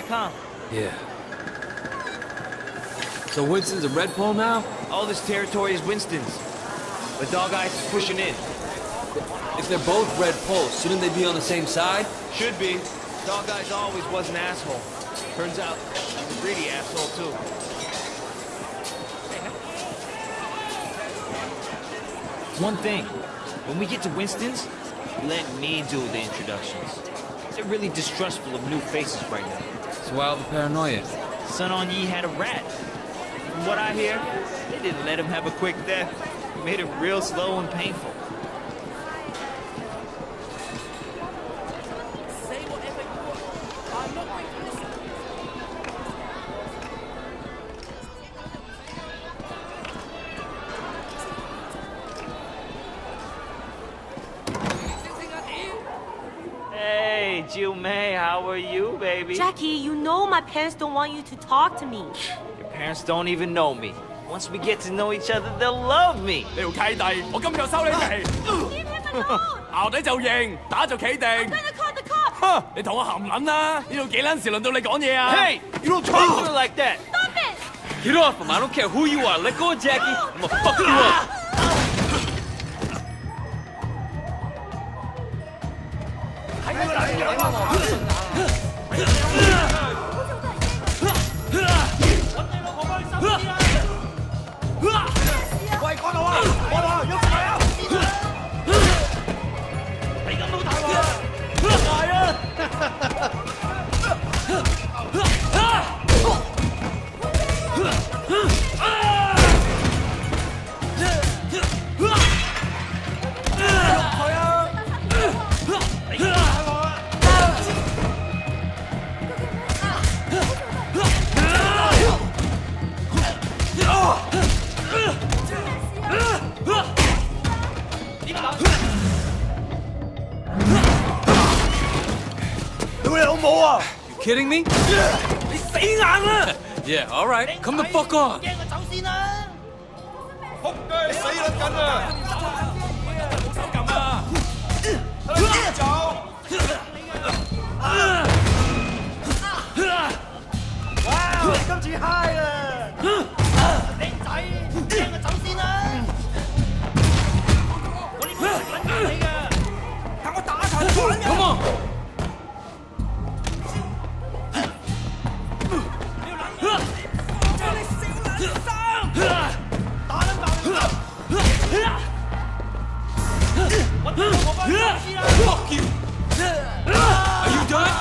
huh? Yeah. So Winston's a red pole now? All this territory is Winston's. But Dog Eyes is pushing in. If they're both red poles, shouldn't they be on the same side? Should be. Dog Eyes always was an asshole. Turns out he's a greedy asshole, too. One thing. When we get to Winston's, let me do the introductions. They're really distrustful of new faces right now. So why all the paranoia? Sun On Yee had a rat. From what I hear, they didn't let him have a quick death. It made it real slow and painful. Say whatever you want. I'm not going to listen. Hey, Jill May, how are you, baby? Jackie, you know my parents don't want you to talk to me. Your parents don't even know me. Once we get to know each other, they'll love me. 呢條契弟，我今日收你皮， Leave him alone! 淆底就認，打就企定。 I'm gonna call the cops! 哼，你同我含撚啦！呢度幾撚時輪到你講嘢啊？ Hey, you don't talk to me like that. Stop it! Get off him! I don't care who you are. Let go of Jackie. I'm gonna fuck you up. You kidding me? 你死硬啦！ Yeah, all right. Come the fuck on. 驚我走先啦！仆街，死撚緊啊！手撳啊！走！哇！你今次 high 啦！靚仔，驚我走先啦！我呢個係撚緊你㗎，等我打殘佢撚㗎 Come on. 我幫你走先啦！ Fuck you. Are you done?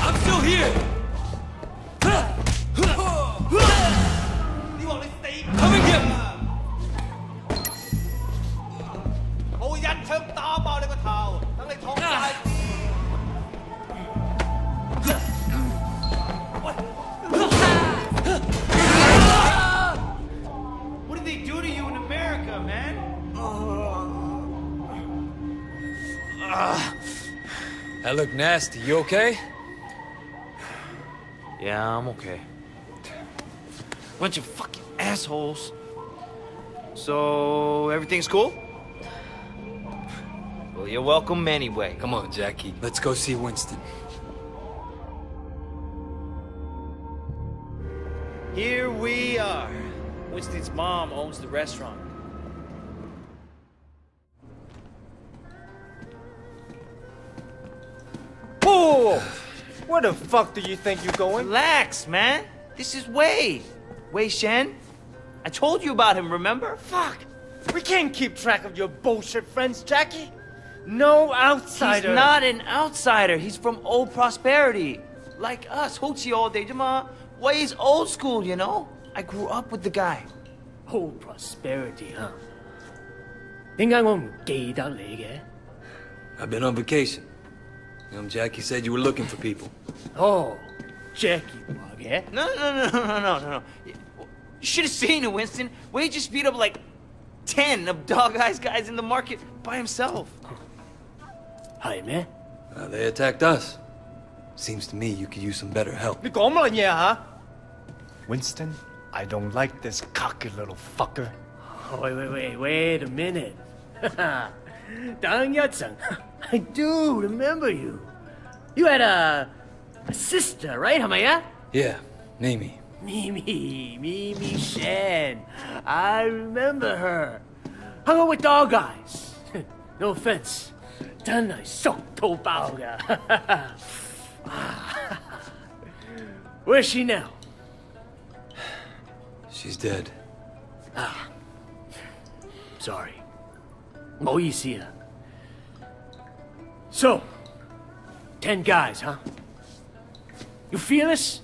I'm still here. 你話你死 Come and get me. 我會一槍打爆你個頭，等你痛晒。What did they do to you in America, man? That looked nasty. You okay? Yeah, I'm okay. Bunch of fucking assholes. So, everything's cool? Well, you're welcome anyway. Come on, Jackie. Let's go see Winston. Here we are. Winston's mom owns the restaurant. Whoa! Where the fuck do you think you're going? Relax, man. This is Wei. Wei Shen. I told you about him, remember? Fuck! We can't keep track of your bullshit friends, Jackie. No outsider. He's not an outsider. He's from old prosperity. Like us. Hochi all day. Wei's old school, you know? I grew up with the guy. Whole prosperity, huh? 點解我唔記得你嘅？ I've been on vacation. Jackie said you were looking for people. 哦 Jackie 話嘅。 No. You should have seen it, Winston. Wei just beat up like 10 of Dog Eyes guys in the market by himself. 係咩？ They attacked us. Seems to me you could use some better help. 你講乜嘢嚇 ？Winston, I don't like this cocky little fucker. Wait a minute. 等一陣 I do remember you. You had a sister, right? 係咪啊 Yeah, Mimi. Mimi Shen. I remember her. Hung out with dog eyes. No offense. 真係熟到爆㗎。Where's she now? She's dead. Sorry. 唔好意思啊。So, 10 guys, huh? You fearless?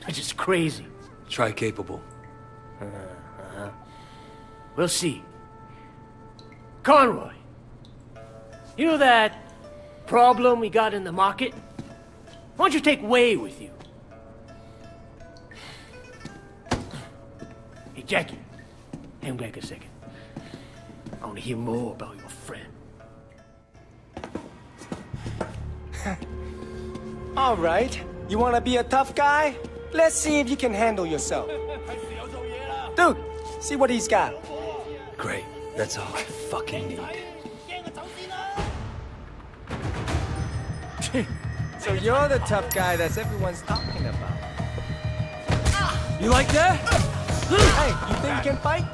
Or just crazy? Try capable. We'll see. Conroy, you know that problem we got in the market? Why don't you take Wei with you? Hey, Jackie, hang back a second. I want to hear more about your friend. All right. You want to be a tough guy? Let's see if you can handle yourself. Dude, see what he's got. Great. That's all I fucking need. So you're the tough guy that everyone's talking about. You like that? Hey, you think you can fight?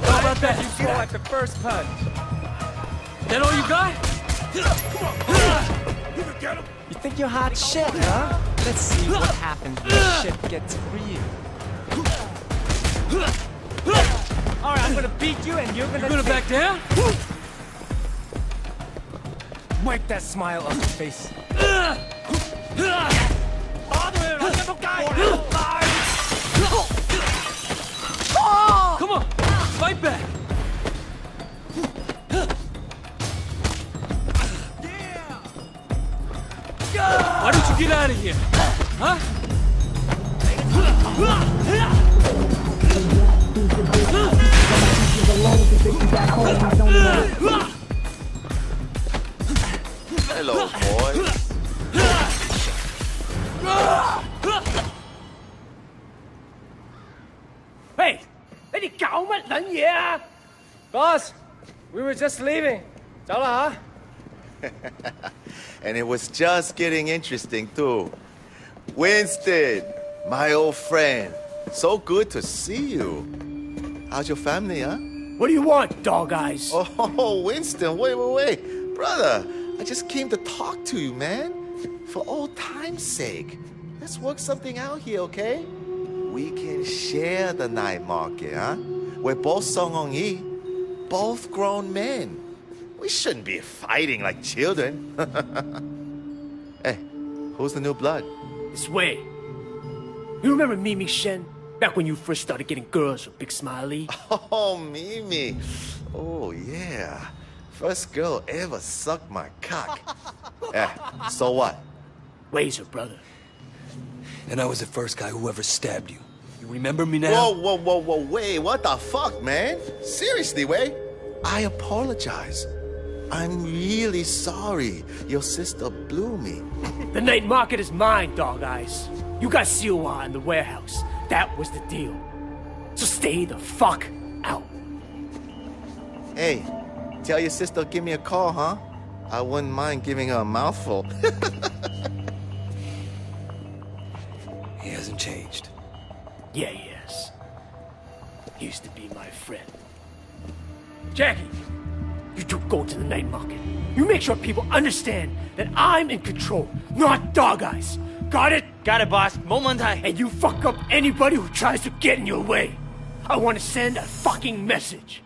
How about that? You go at the first punch. That all you got? You think you're hot shit, huh? Let's see what happens when shit gets real. Alright, I'm gonna beat you and you're gonna back down? Wipe that smile off your face. Come on, fight back. Why don't you get out of here? Huh? Hello, boy. Hey, 你哋搞乜撚嘢啊 Boss, we were just leaving. 走啦吓 And it was just getting interesting, too. Winston, my old friend. So good to see you. How's your family, huh? What do you want, dog eyes? Oh, Winston, wait. Brother, I just came to talk to you, man. For old time's sake. Let's work something out here, okay? We can share the night market, huh? We're both Song Hong Yi, both grown men. We shouldn't be fighting like children. Hey, who's the new blood? This way. You remember Mimi Shen? Back when you first started getting girls with Big Smiley? Oh, Mimi. Oh, yeah. First girl ever sucked my cock. So what? Wei's her brother. And I was the first guy who ever stabbed you. You remember me now? Whoa, Wei, what the fuck, man? Seriously, Wei? I apologize. I'm really sorry your sister blew me. The night market is mine, dog eyes. You got Siwa in the warehouse. That was the deal. So stay the fuck out. Hey, tell your sister to give me a call, huh? I wouldn't mind giving her a mouthful. He hasn't changed. Yeah, he has. He used to be my friend. Jackie, you two go to the night market. You make sure people understand that I'm in control, not dog eyes. Got it? Got it, boss. 冇問題. And you fuck up anybody who tries to get in your way. I want to send a fucking message.